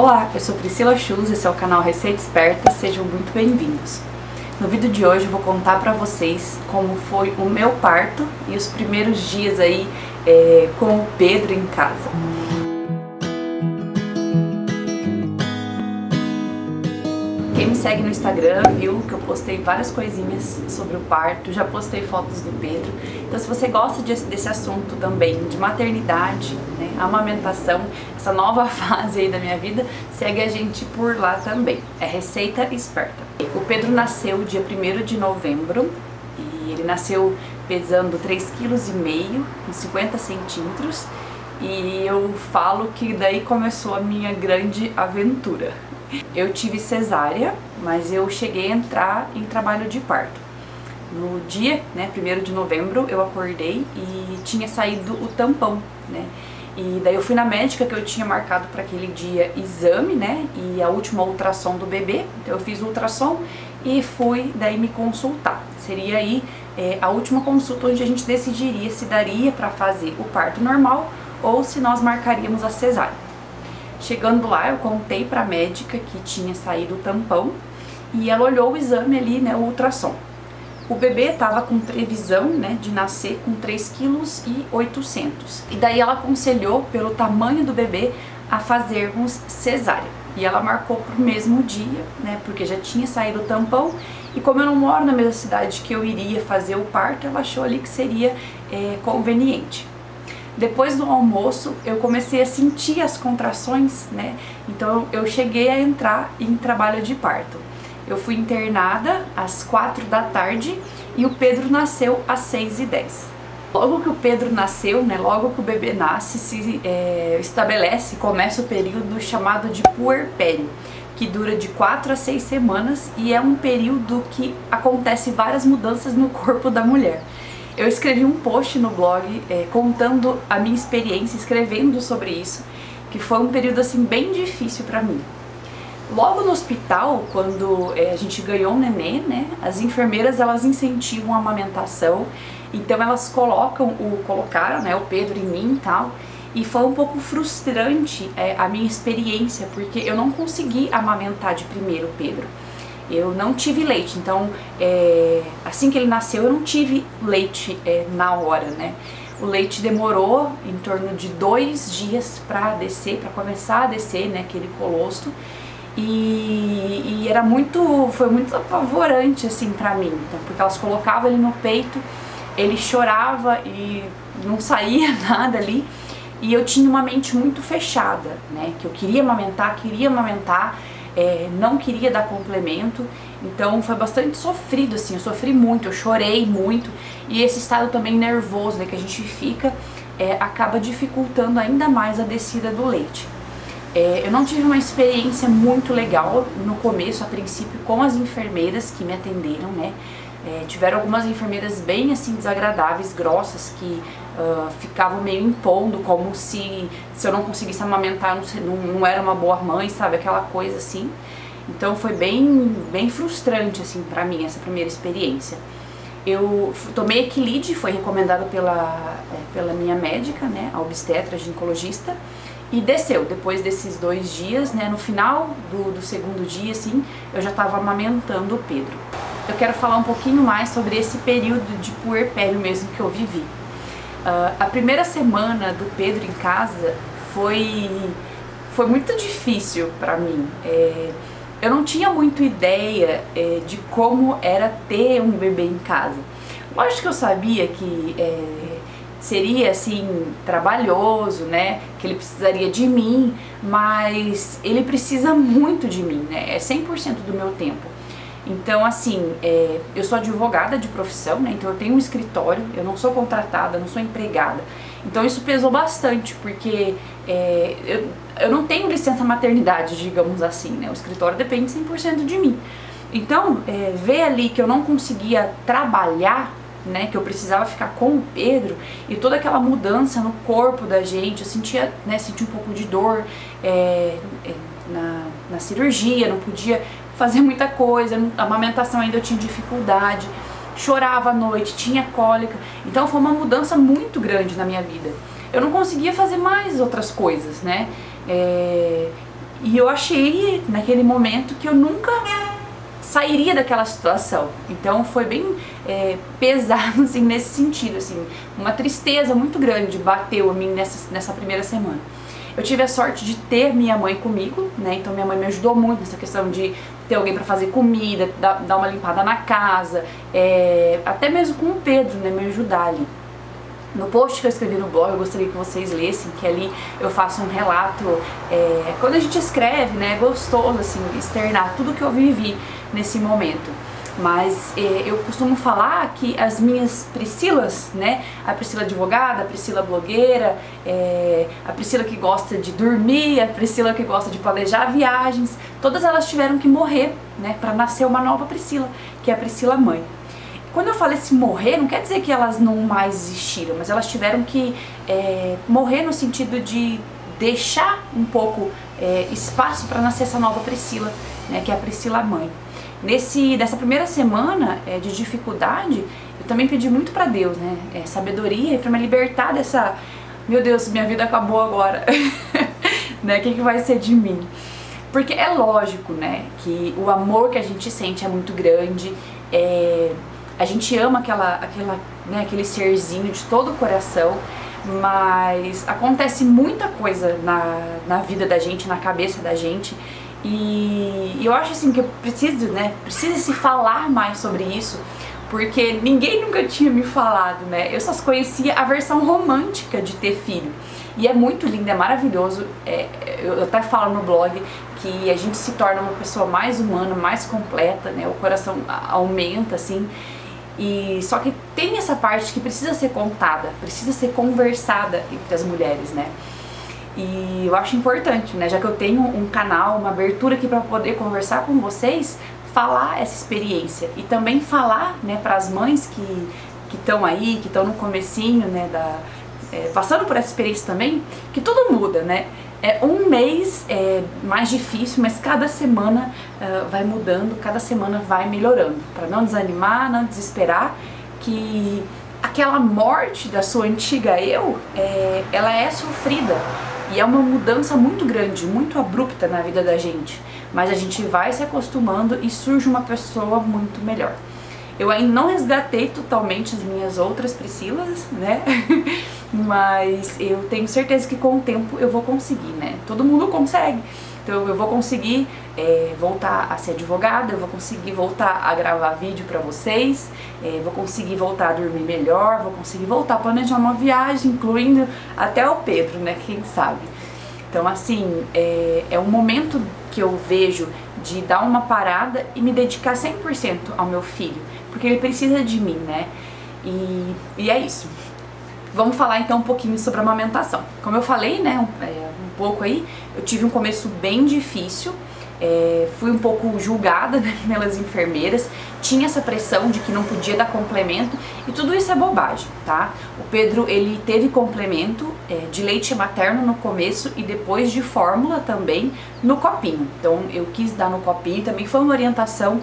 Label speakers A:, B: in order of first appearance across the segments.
A: Olá, eu sou Priscila Schulz, esse é o canal Receita Esperta, sejam muito bem-vindos. No vídeo de hoje eu vou contar pra vocês como foi o meu parto e os primeiros dias aí com o Pedro em casa. Quem me segue no Instagram viu que eu postei várias coisinhas sobre o parto, já postei fotos do Pedro. Então se você gosta desse assunto também, de maternidade, né, amamentação, essa nova fase aí da minha vida, segue a gente por lá também. É Receita Esperta. O Pedro nasceu dia 1º de novembro e ele nasceu pesando 3,5 kg, uns 50 centímetros. E eu falo que daí começou a minha grande aventura. Eu tive cesárea, mas eu cheguei a entrar em trabalho de parto. No dia, 1º de novembro, eu acordei e tinha saído o tampão, né? E daí eu fui na médica que eu tinha marcado para aquele dia exame, né? E a última ultrassom do bebê. Então eu fiz o ultrassom e fui daí me consultar. Seria aí a última consulta onde a gente decidiria se daria para fazer o parto normal ou se nós marcaríamos a cesárea. Chegando lá, eu contei para a médica que tinha saído o tampão e ela olhou o exame ali, né, o ultrassom. O bebê estava com previsão, né, de nascer com 3,8 kg. E daí ela aconselhou, pelo tamanho do bebê, a fazermos cesárea. E ela marcou para o mesmo dia, né, porque já tinha saído o tampão. E como eu não moro na mesma cidade que eu iria fazer o parto, ela achou ali que seria conveniente. Depois do almoço, eu comecei a sentir as contrações, né? Então eu cheguei a entrar em trabalho de parto. Eu fui internada às 4 da tarde e o Pedro nasceu às 6h10. Logo que o Pedro nasceu, né? Logo que o bebê nasce, se estabelece, começa o período chamado de puerpério, que dura de 4 a 6 semanas e é um período que acontece várias mudanças no corpo da mulher. Eu escrevi um post no blog contando a minha experiência, escrevendo sobre isso, que foi um período assim bem difícil pra mim. Logo no hospital, quando a gente ganhou um nenê, né, as enfermeiras elas incentivam a amamentação, então elas colocaram, né, o Pedro em mim e tal, e foi um pouco frustrante a minha experiência, porque eu não consegui amamentar de primeiro o Pedro. Eu não tive leite, então assim que ele nasceu eu não tive leite na hora, né? O leite demorou em torno de 2 dias para descer, para começar a descer, né, aquele colostro. E foi muito apavorante assim pra mim, então, porque elas colocavam ele no peito, ele chorava e não saía nada ali. E eu tinha uma mente muito fechada, né? Que eu queria amamentar, não queria dar complemento, então foi bastante sofrido, assim, eu sofri muito, eu chorei muito, e esse estado também nervoso, né, que a gente fica, acaba dificultando ainda mais a descida do leite. Eu não tive uma experiência muito legal no começo, a princípio, com as enfermeiras que me atenderam, né, tiveram algumas enfermeiras bem, assim, desagradáveis, grossas, que ficavam meio impondo, como se eu não conseguisse amamentar, não era uma boa mãe, sabe, aquela coisa assim. Então foi bem frustrante, assim, pra mim, essa primeira experiência. Eu tomei Equilide, foi recomendado pela minha médica, né, a obstetra, ginecologista, e desceu. Depois desses 2 dias, né, no final do segundo dia, assim, eu já estava amamentando o Pedro. Eu quero falar um pouquinho mais sobre esse período de puerpério mesmo que eu vivi. A primeira semana do Pedro em casa foi muito difícil pra mim. Eu não tinha muito ideia de como era ter um bebê em casa. Lógico que eu sabia que seria assim trabalhoso, né, que ele precisaria de mim, mas ele precisa muito de mim, né, é 100% do meu tempo. Então, assim, eu sou advogada de profissão, né, então eu tenho um escritório, eu não sou contratada, não sou empregada. Então isso pesou bastante, porque eu não tenho licença maternidade, digamos assim, né, o escritório depende 100% de mim. Então, ver ali que eu não conseguia trabalhar, né, que eu precisava ficar com o Pedro, e toda aquela mudança no corpo da gente, eu sentia, né, um pouco de dor na cirurgia, não podia fazer muita coisa, a amamentação ainda eu tinha dificuldade, chorava à noite, tinha cólica, então foi uma mudança muito grande na minha vida. Eu não conseguia fazer mais outras coisas, né? E eu achei naquele momento que eu nunca sairia daquela situação. Então foi bem pesado assim, nesse sentido, assim, uma tristeza muito grande bateu a mim nessa primeira semana. Eu tive a sorte de ter minha mãe comigo, né? Então minha mãe me ajudou muito nessa questão de ter alguém para fazer comida, dar uma limpada na casa, até mesmo com o Pedro, né? Me ajudar ali. No post que eu escrevi no blog, eu gostaria que vocês lessem, que ali eu faço um relato. Quando a gente escreve, né, é gostoso assim, externar tudo que eu vivi nesse momento. Mas eu costumo falar que as minhas Priscilas, né, a Priscila advogada, a Priscila blogueira, a Priscila que gosta de dormir, a Priscila que gosta de planejar viagens, todas elas tiveram que morrer, né, para nascer uma nova Priscila, que é a Priscila mãe. Quando eu falo esse morrer, não quer dizer que elas não mais existiram, mas elas tiveram que morrer no sentido de deixar um pouco espaço para nascer essa nova Priscila, né, que é a Priscila mãe. Nessa primeira semana de dificuldade, eu também pedi muito para Deus, né, sabedoria para me libertar dessa, meu Deus, minha vida acabou agora, né, o que vai ser de mim? Porque é lógico, né, que o amor que a gente sente é muito grande, a gente ama né, aquele serzinho de todo o coração, mas acontece muita coisa na vida da gente, na cabeça da gente, e eu acho assim que eu precisa se falar mais sobre isso, porque ninguém nunca tinha me falado, né? Eu só conhecia a versão romântica de ter filho, e é muito lindo, é maravilhoso. Eu até falo no blog que a gente se torna uma pessoa mais humana, mais completa, né? O coração aumenta, assim. E só que tem essa parte que precisa ser contada, precisa ser conversada entre as mulheres, né? E eu acho importante, né? Já que eu tenho um canal, uma abertura aqui para poder conversar com vocês, falar essa experiência e também falar, né, para as mães que estão aí, que estão no comecinho, né, passando por essa experiência também, que tudo muda, né? Um mês mais difícil, mas cada semana vai mudando, cada semana vai melhorando, para não desanimar, não desesperar, que aquela morte da sua antiga eu, ela é sofrida e é uma mudança muito grande, muito abrupta na vida da gente, mas a gente vai se acostumando e surge uma pessoa muito melhor. Eu ainda não resgatei totalmente as minhas outras Priscilas, né? Mas eu tenho certeza que com o tempo eu vou conseguir, né? Todo mundo consegue. Então eu vou conseguir voltar a ser advogada, eu vou conseguir voltar a gravar vídeo pra vocês, vou conseguir voltar a dormir melhor, vou conseguir voltar a planejar uma viagem, incluindo até o Pedro, né? Quem sabe? Então assim, é um momento que eu vejo de dar uma parada e me dedicar 100% ao meu filho, porque ele precisa de mim, né? E é isso. Vamos falar então um pouquinho sobre a amamentação. Como eu falei, né, um pouco aí, eu tive um começo bem difícil, fui um pouco julgada, né, pelas enfermeiras, tinha essa pressão de que não podia dar complemento, e tudo isso é bobagem, tá? O Pedro, ele teve complemento de leite materno no começo e depois de fórmula também no copinho. Então eu quis dar no copinho, também foi uma orientação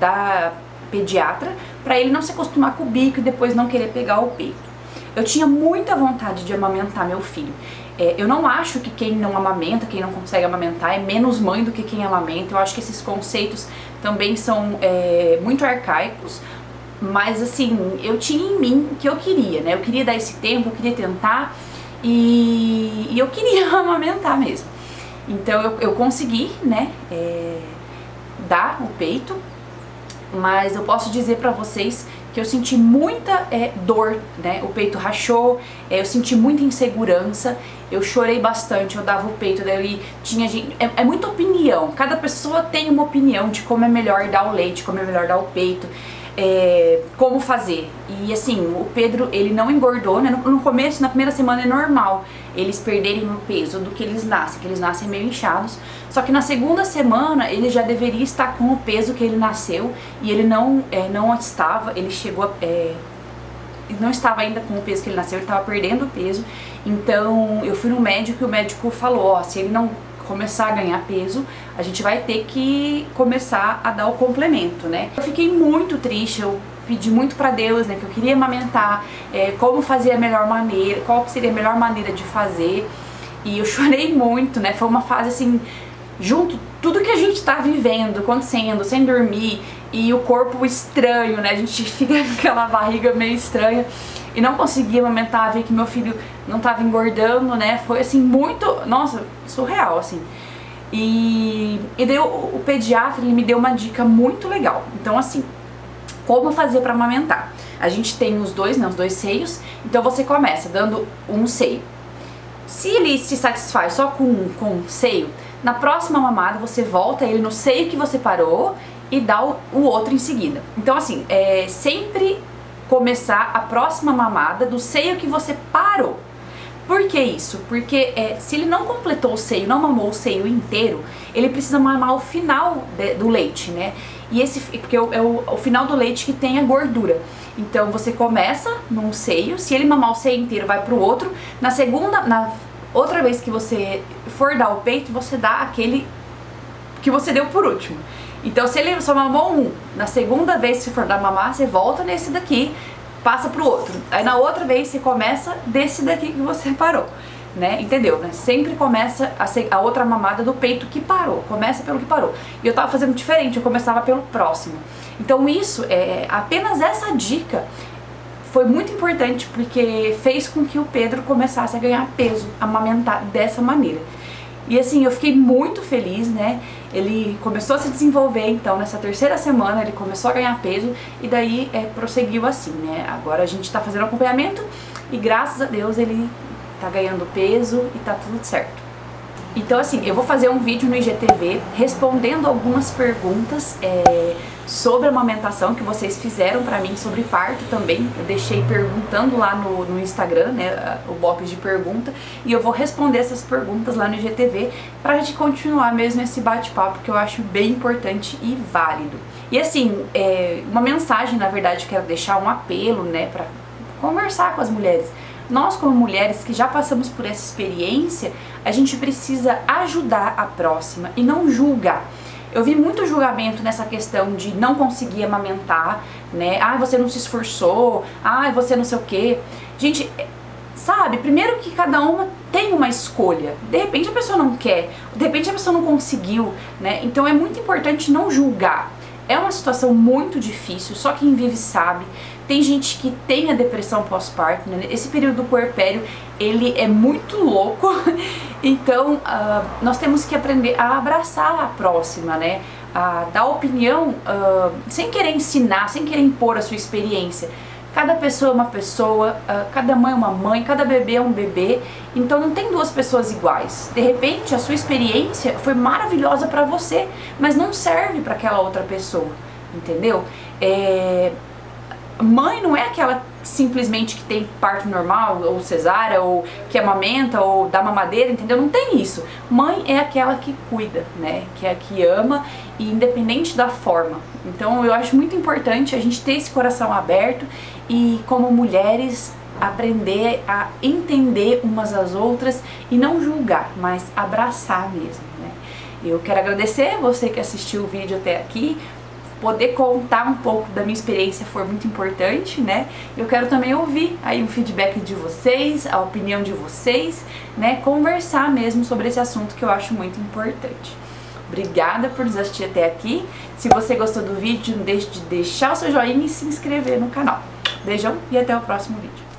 A: da pediatra, para ele não se acostumar com o bico e depois não querer pegar o peito. Eu tinha muita vontade de amamentar meu filho. Eu não acho que quem não amamenta, quem não consegue amamentar, é menos mãe do que quem amamenta. Eu acho que esses conceitos também são muito arcaicos. Mas assim, eu tinha em mim o que eu queria, né? Eu queria dar esse tempo, eu queria tentar e eu queria amamentar mesmo. Então eu consegui, né, dar o peito. Mas eu posso dizer pra vocês que eu senti muita dor, né? O peito rachou, eu senti muita insegurança, eu chorei bastante, eu dava o peito, daí tinha gente... É muita opinião, cada pessoa tem uma opinião de como é melhor dar o leite, como é melhor dar o peito, como fazer. E assim, o Pedro, ele não engordou, né? No começo, na primeira semana é normal eles perderem o peso do que eles nascem meio inchados. Só que na segunda semana ele já deveria estar com o peso que ele nasceu e ele não estava, ele chegou não estava ainda com o peso que ele nasceu, ele estava perdendo o peso. Então eu fui no médico e o médico falou, ó, se ele não começar a ganhar peso, a gente vai ter que começar a dar o complemento, né? Eu fiquei muito triste, eu pedi muito pra Deus, né, que eu queria amamentar, como fazer a melhor maneira, qual seria a melhor maneira de fazer. e eu chorei muito, né? Foi uma fase assim, junto tudo que a gente tá vivendo, acontecendo, sem dormir, e o corpo estranho, né? A gente fica com aquela barriga meio estranha e não conseguia amamentar, ver que meu filho não tava engordando, né? Foi assim muito, nossa, surreal, assim. E daí o pediatra, ele me deu uma dica muito legal. Então assim, como fazer para amamentar? A gente tem os dois, né, os dois seios, então você começa dando um seio. Se ele se satisfaz só com seio, na próxima mamada você volta ele no seio que você parou e dá o outro em seguida. Então assim, sempre começar a próxima mamada do seio que você parou. Por que isso? Porque se ele não completou o seio, não mamou o seio inteiro, ele precisa mamar o final do leite, né? E porque é o final do leite que tem a gordura. Então você começa num seio, se ele mamar o seio inteiro, vai pro outro. Na outra vez que você for dar o peito, você dá aquele que você deu por último. Então se ele só mamou um, na segunda vez que você for dar mamar, você volta nesse daqui, passa pro outro. Aí na outra vez você começa desse daqui que você parou, né? Entendeu, né? Sempre começa a outra mamada do peito que parou, começa pelo que parou. E eu tava fazendo diferente, eu começava pelo próximo. Então isso, apenas essa dica foi muito importante, porque fez com que o Pedro começasse a ganhar peso, a amamentar dessa maneira. E assim, eu fiquei muito feliz, né? Ele começou a se desenvolver, então nessa terceira semana ele começou a ganhar peso e daí prosseguiu assim, né? Agora a gente tá fazendo acompanhamento e graças a Deus ele tá ganhando peso e tá tudo certo. Então assim, eu vou fazer um vídeo no IGTV respondendo algumas perguntas sobre a amamentação que vocês fizeram pra mim, sobre parto também. Eu deixei perguntando lá no Instagram, né, o box de pergunta, e eu vou responder essas perguntas lá no IGTV pra gente continuar mesmo esse bate-papo, que eu acho bem importante e válido. E assim, uma mensagem, na verdade, eu quero deixar um apelo, né, pra conversar com as mulheres. Nós, como mulheres que já passamos por essa experiência, a gente precisa ajudar a próxima e não julgar. Eu vi muito julgamento nessa questão de não conseguir amamentar, né? Ah, você não se esforçou, ah, você não sei o quê. Gente, sabe, primeiro que cada uma tem uma escolha. De repente a pessoa não quer, de repente a pessoa não conseguiu, né? Então é muito importante não julgar. É uma situação muito difícil, só quem vive sabe. Tem gente que tem a depressão pós-parto, né? Esse período do puerpério, ele é muito louco. Então, nós temos que aprender a abraçar a próxima, né? A dar opinião, sem querer ensinar, sem querer impor a sua experiência. Cada pessoa é uma pessoa, cada mãe é uma mãe, cada bebê é um bebê, então não tem duas pessoas iguais. De repente, a sua experiência foi maravilhosa pra você, mas não serve pra aquela outra pessoa, entendeu? Mãe não é aquela simplesmente que tem parto normal, ou cesárea, ou que amamenta, ou dá mamadeira, entendeu? Não tem isso. Mãe é aquela que cuida, né? Que é a que ama, e independente da forma. Então eu acho muito importante a gente ter esse coração aberto e, como mulheres, aprender a entender umas às outras e não julgar, mas abraçar mesmo, né? Eu quero agradecer você que assistiu o vídeo até aqui. Poder contar um pouco da minha experiência foi muito importante, né? Eu quero também ouvir aí o feedback de vocês, a opinião de vocês, né? Conversar mesmo sobre esse assunto que eu acho muito importante. Obrigada por nos assistir até aqui. Se você gostou do vídeo, não deixe de deixar o seu joinha e se inscrever no canal. Beijão e até o próximo vídeo.